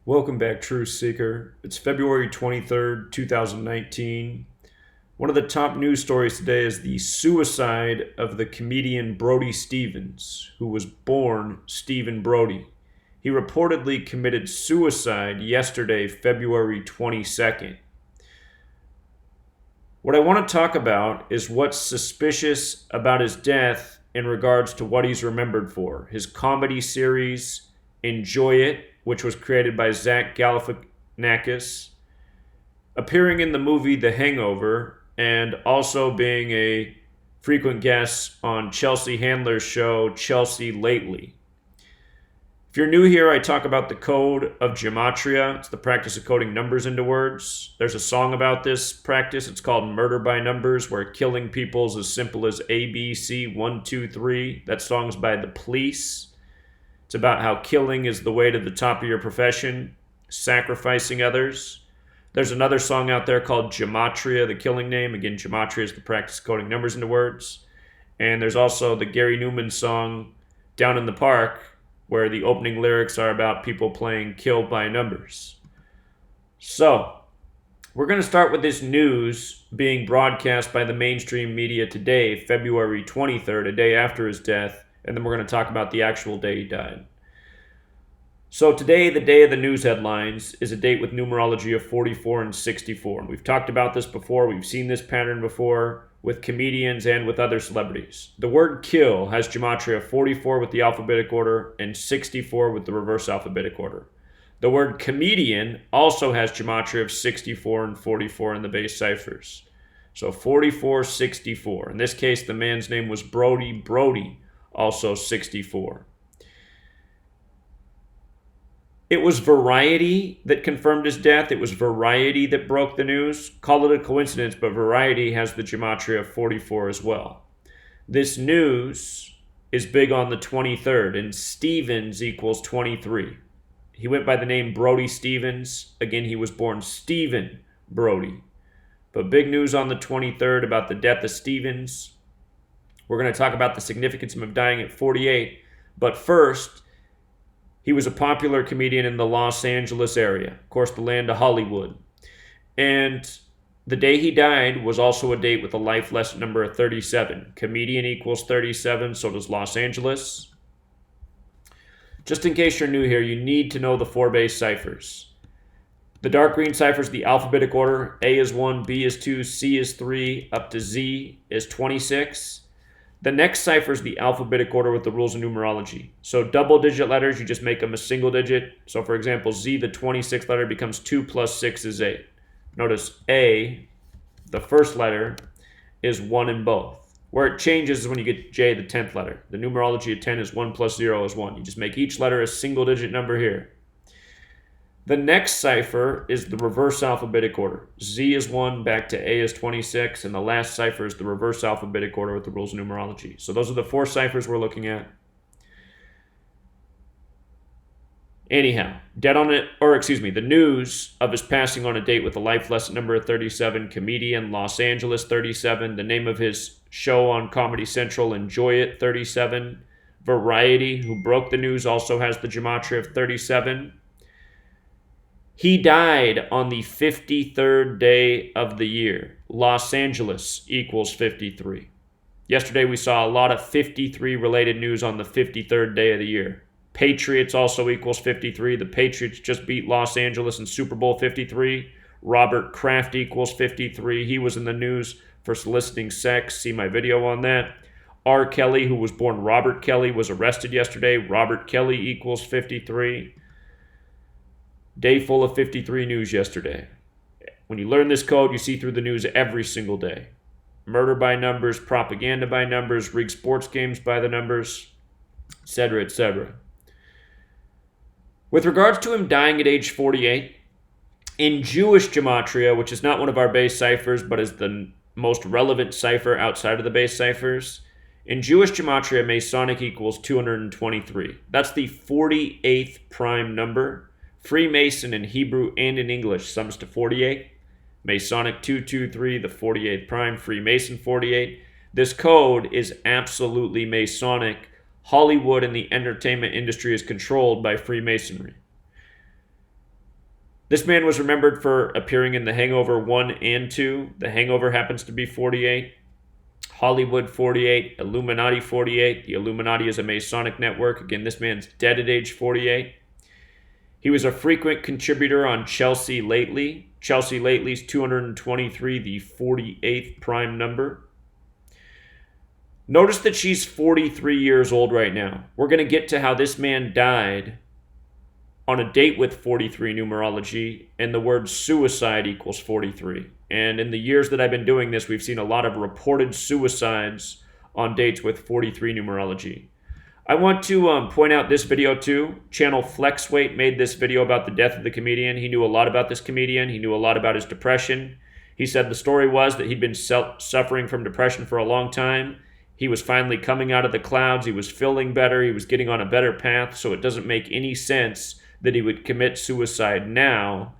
Welcome back, Truth Seeker. It's February 23rd, 2019. One of the top news stories today is the suicide of the comedian Brody Stevens, who was born Stephen Brody. He reportedly committed suicide yesterday, February 22nd. What I want to talk about is what's suspicious about his death in regards to what he's remembered for. His comedy series, Enjoy It, which was created by Galifianakis, appearing in the movie The Hangover, and also being a frequent guest on Chelsea Handler's show, Chelsea Lately. If you're new here, I talk about the code of Gematria. It's the practice of coding numbers into words. There's a song about this practice. It's called Murder by Numbers, where killing people is as simple as A, B, C, 1, 2, 3. That song's by The Police. It's about how killing is the way to the top of your profession, sacrificing others. There's another song out there called Gematria, the killing name. Again, Gematria is the practice of coding numbers into words. And there's also the Gary Newman song, Down in the Park, where the opening lyrics are about people playing killed by numbers. So, we're going to start with this news being broadcast by the mainstream media today, February 23rd, a day after his death. And then we're going to talk about the actual day he died. So today, the day of the news headlines, is a date with numerology of 44 and 64. And we've talked about this before. We've seen this pattern before with comedians and with other celebrities. The word kill has gematria 44 with the alphabetic order and 64 with the reverse alphabetic order. The word comedian also has gematria of 64 and 44 in the base ciphers. So 44, 64. In this case, the man's name was Brody, also 64. It was Variety that confirmed his death. It was Variety that broke the news. Call it a coincidence, but Variety has the gematria of 44 as well. This news is big on the 23rd, and Stevens equals 23. He went by the name Brody Stevens. Again, he was born Stephen Brody. But big news on the 23rd about the death of Stevens. We're going to talk about the significance of him dying at 48. But first, he was a popular comedian in the Los Angeles area. Of course, the land of Hollywood. And the day he died was also a date with a life lesson number of 37. Comedian equals 37, so does Los Angeles. Just in case you're new here, you need to know the four base ciphers. The dark green cipher is the alphabetic order. A is 1, B is 2, C is 3, up to Z is 26. The next cipher is the alphabetic order with the rules of numerology. So double-digit letters, you just make them a single digit. So for example, Z, the 26th letter, becomes 2 plus 6 is 8. Notice A, the first letter, is 1 in both. Where it changes is when you get J, the 10th letter. The numerology of 10 is 1 plus 0 is 1. You just make each letter a single-digit number here. The next cipher is the reverse alphabetic order. Z is 1, back to A is 26, and the last cipher is the reverse alphabetic order with the rules of numerology. So those are the four ciphers we're looking at. Anyhow, the news of his passing on a date with a life lesson number of 37, comedian, Los Angeles, 37, the name of his show on Comedy Central, Enjoy It, 37, Variety, who broke the news, also has the gematria of 37. He died on the 53rd day of the year. Los Angeles equals 53. Yesterday we saw a lot of 53 related news on the 53rd day of the year. Patriots also equals 53. The Patriots just beat Los Angeles in Super Bowl 53. Robert Kraft equals 53. He was in the news for soliciting sex. See my video on that. R. Kelly, who was born Robert Kelly, was arrested yesterday. Robert Kelly equals 53. Day full of 53 news yesterday. When you learn this code, you see through the news every single day. Murder by numbers, propaganda by numbers, rigged sports games by the numbers, etc., etc. With regards to him dying at age 48, in Jewish gematria, which is not one of our base ciphers, but is the most relevant cipher outside of the base ciphers, in Jewish gematria, Masonic equals 223. That's the 48th prime number. Freemason in Hebrew and in English sums to 48. Masonic 223, the 48th prime. Freemason 48. This code is absolutely Masonic. – Hollywood and the entertainment industry is controlled by Freemasonry. This man was remembered for appearing in The Hangover 1 and 2. The Hangover happens to be 48. Hollywood 48. Illuminati 48. The Illuminati is a Masonic network. Again, this man's dead at age 48. He was a frequent contributor on Chelsea Lately. Chelsea Lately's 223, the 48th prime number. Notice that she's 43 years old right now. We're going to get to how this man died on a date with 43 numerology, and the word suicide equals 43. And in the years that I've been doing this, we've seen a lot of reported suicides on dates with 43 numerology. I want to point out this video too. Channel Flexweight made this video about the death of the comedian. He knew a lot about this comedian. He knew a lot about his depression. He said the story was that he'd been suffering from depression for a long time. He was finally coming out of the clouds. He was feeling better. He was getting on a better path. So it doesn't make any sense that he would commit suicide now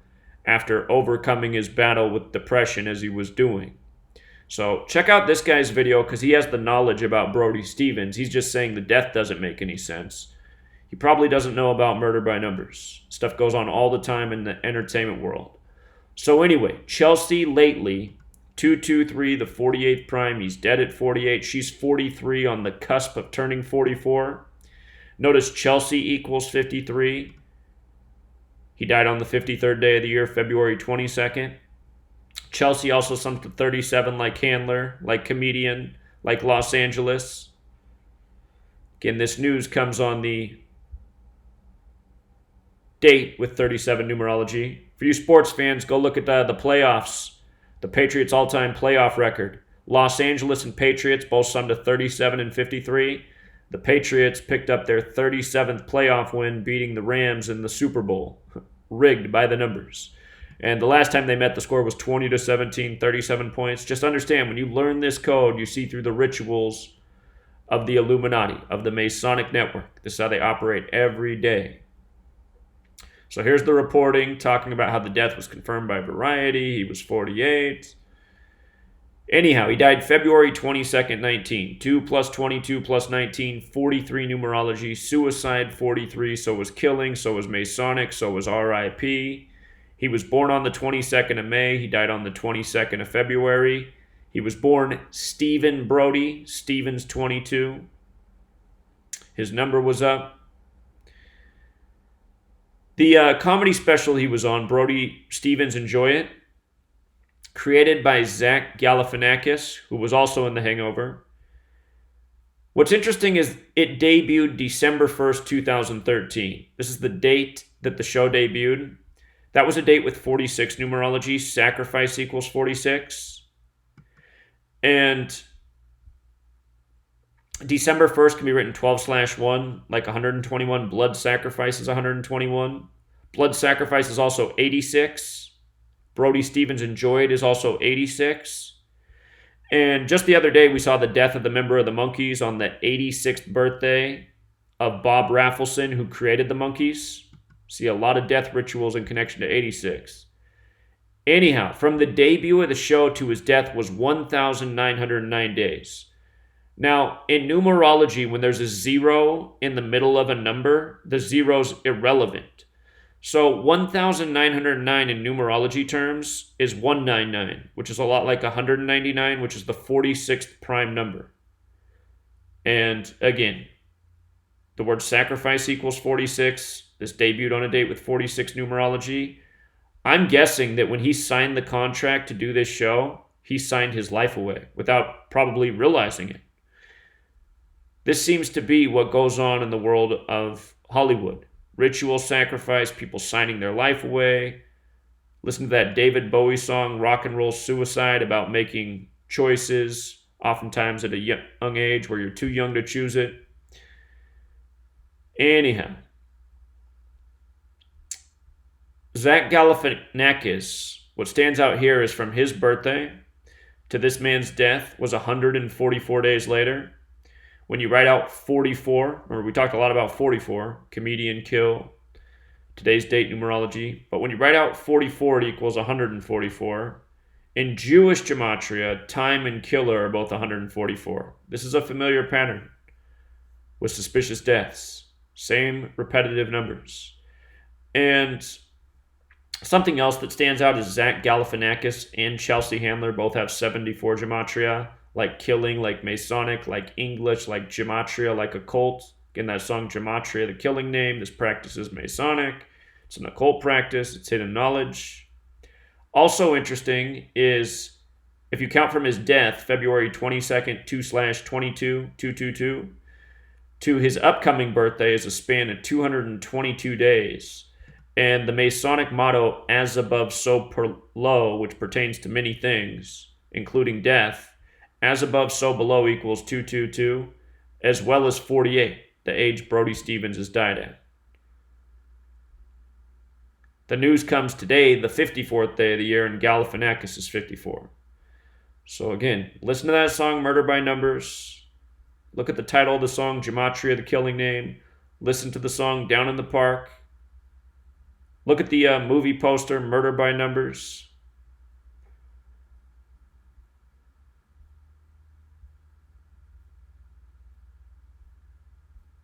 after overcoming his battle with depression as he was doing. So check out this guy's video because he has the knowledge about Brody Stevens. He's just saying the death doesn't make any sense. He probably doesn't know about murder by numbers. Stuff goes on all the time in the entertainment world. So anyway, Chelsea Lately, 223, the 48th prime. He's dead at 48. She's 43 on the cusp of turning 44. Notice Chelsea equals 53. He died on the 53rd day of the year, February 22nd. Chelsea also sums to 37 like Handler, like Comedian, like Los Angeles. Again, this news comes on the date with 37 numerology. For you sports fans, go look at the playoffs. The Patriots' all-time playoff record. Los Angeles and Patriots both sum to 37 and 53. The Patriots picked up their 37th playoff win, beating the Rams in the Super Bowl. Rigged by the numbers. And the last time they met, the score was 20-17, 37 points. Just understand, when you learn this code, you see through the rituals of the Illuminati, of the Masonic network. This is how they operate every day. So here's the reporting talking about how the death was confirmed by Variety. He was 48. Anyhow, he died February 22nd, 19. 2 plus 22 plus 19, 43 numerology. Suicide, 43. So was killing. So was Masonic. So was RIP. He was born on the 22nd of May. He died on the 22nd of February. He was born Stephen Brody. Stephen's 22. His number was up. The comedy special he was on, Brody Stevens Enjoy It, created by Zach Galifianakis, who was also in The Hangover. What's interesting is it debuted December 1st, 2013. This is the date that the show debuted. That was a date with 46 numerology. Sacrifice equals 46. And December 1st can be written 12/1, like 121. Blood sacrifice is 121. Blood sacrifice is also 86. Brody Stevens Enjoyed is also 86. And just the other day, we saw the death of the member of the Monkees on the 86th birthday of Bob Raffleson, who created the Monkees. See a lot of death rituals in connection to 86. Anyhow, from the debut of the show to his death was 1,909 days. Now, in numerology, when there's a 0 in the middle of a number, the zero's irrelevant. So 1,909 in numerology terms is 199, which is a lot like 199, which is the 46th prime number. And again, the word sacrifice equals 46. This debuted on a date with 46 numerology. I'm guessing that when he signed the contract to do this show, he signed his life away without probably realizing it. This seems to be what goes on in the world of Hollywood. Ritual sacrifice, people signing their life away. Listen to that David Bowie song, Rock and Roll Suicide, about making choices, oftentimes at a young age where you're too young to choose it. Anyhow, Zach Galifianakis, what stands out here is from his birthday to this man's death was 144 days later. When you write out 44, remember we talked a lot about 44, comedian, kill, today's date numerology. But when you write out 44, it equals 144. In Jewish gematria, time and killer are both 144. This is a familiar pattern with suspicious deaths. Same repetitive numbers. And Something else that stands out is Zach Galifianakis and Chelsea Handler both have 74 Gematria, like killing, like Masonic, like English, like Gematria, like occult. Again, that song Gematria, the killing name. This practice is Masonic. It's an occult practice. It's hidden knowledge. Also interesting is if you count from his death, February 22nd, 2/22, to his upcoming birthday is a span of 222 days. And the Masonic motto, as above, so below, which pertains to many things, including death, as above, so below equals 222, as well as 48, the age Brody Stevens has died at. The news comes today, the 54th day of the year, and Galifianakis is 54. So again, listen to that song, Murder by Numbers. Look at the title of the song, Gematria, the killing name. Listen to the song, Down in the Park. Look at the movie poster, Murder by Numbers.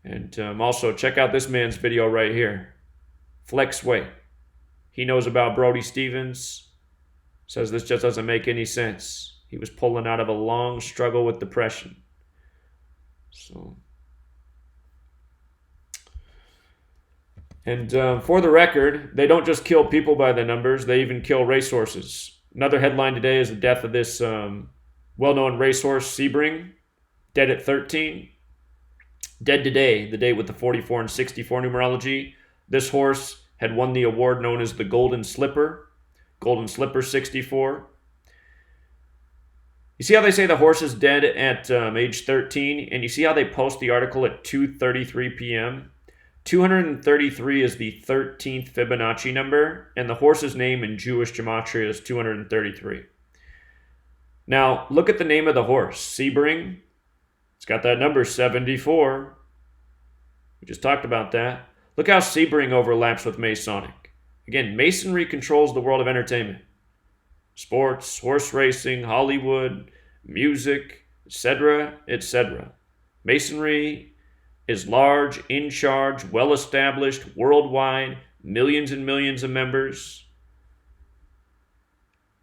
And also check out this man's video right here. Flex weight. He knows about Brody Stevens. Says this just doesn't make any sense. He was pulling out of a long struggle with depression. So... And for the record, they don't just kill people by the numbers, they even kill racehorses. Another headline today is the death of this well-known racehorse, Sebring, dead at 13. Dead today, the date with the 44 and 64 numerology. This horse had won the award known as the Golden Slipper 64. You see how they say the horse is dead at age 13? And you see how they post the article at 2:33 p.m.? 233 is the 13th Fibonacci number, and the horse's name in Jewish Gematria is 233. Now, look at the name of the horse, Sebring. It's got that number 74. We just talked about that. Look how Sebring overlaps with Masonic. Again, Masonry controls the world of entertainment. Sports, horse racing, Hollywood, music, etc., etc. Masonry is large, in charge, well-established, worldwide, millions and millions of members.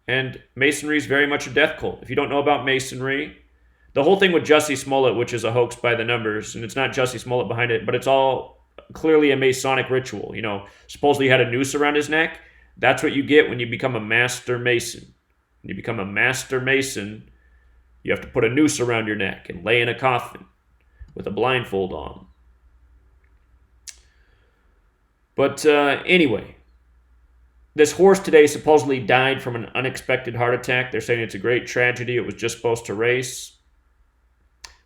And Masonry is very much a death cult. If you don't know about Masonry, the whole thing with Jussie Smollett, which is a hoax by the numbers, and it's not Jussie Smollett behind it, but it's all clearly a Masonic ritual. You know, supposedly he had a noose around his neck. That's what you get when you become a master Mason. When you become a master Mason, you have to put a noose around your neck and lay in a coffin with a blindfold on. But anyway, this horse today supposedly died from an unexpected heart attack. They're saying it's a great tragedy. It was just supposed to race.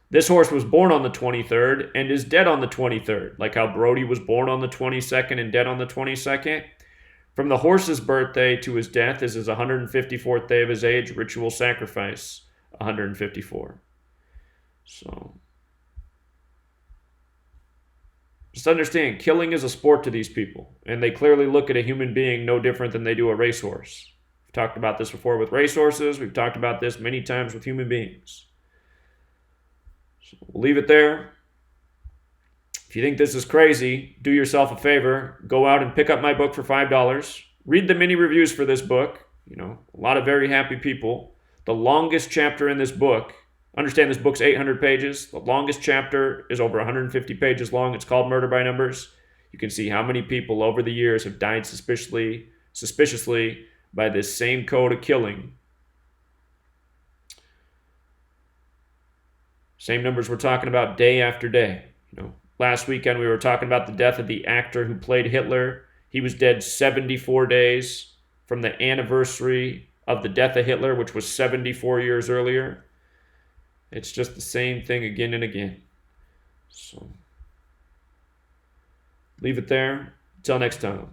This horse was born on the 23rd and is dead on the 23rd, like how Brody was born on the 22nd and dead on the 22nd. From the horse's birthday to his death is his 154th day of his age, ritual sacrifice, 154. So... just understand, killing is a sport to these people, and they clearly look at a human being no different than they do a racehorse. We've talked about this before with racehorses. We've talked about this many times with human beings. So we'll leave it there. If you think this is crazy, do yourself a favor. Go out and pick up my book for $5. Read the mini reviews for this book. You know, a lot of very happy people. The longest chapter in this book, understand this book's 800 pages. The longest chapter is over 150 pages long. It's called Murder by Numbers. You can see how many people over the years have died suspiciously by this same code of killing. Same numbers we're talking about day after day. You know, last weekend we were talking about the death of the actor who played Hitler. He was dead 74 days from the anniversary of the death of Hitler, which was 74 years earlier. It's just the same thing again and again. So, leave it there. Until next time.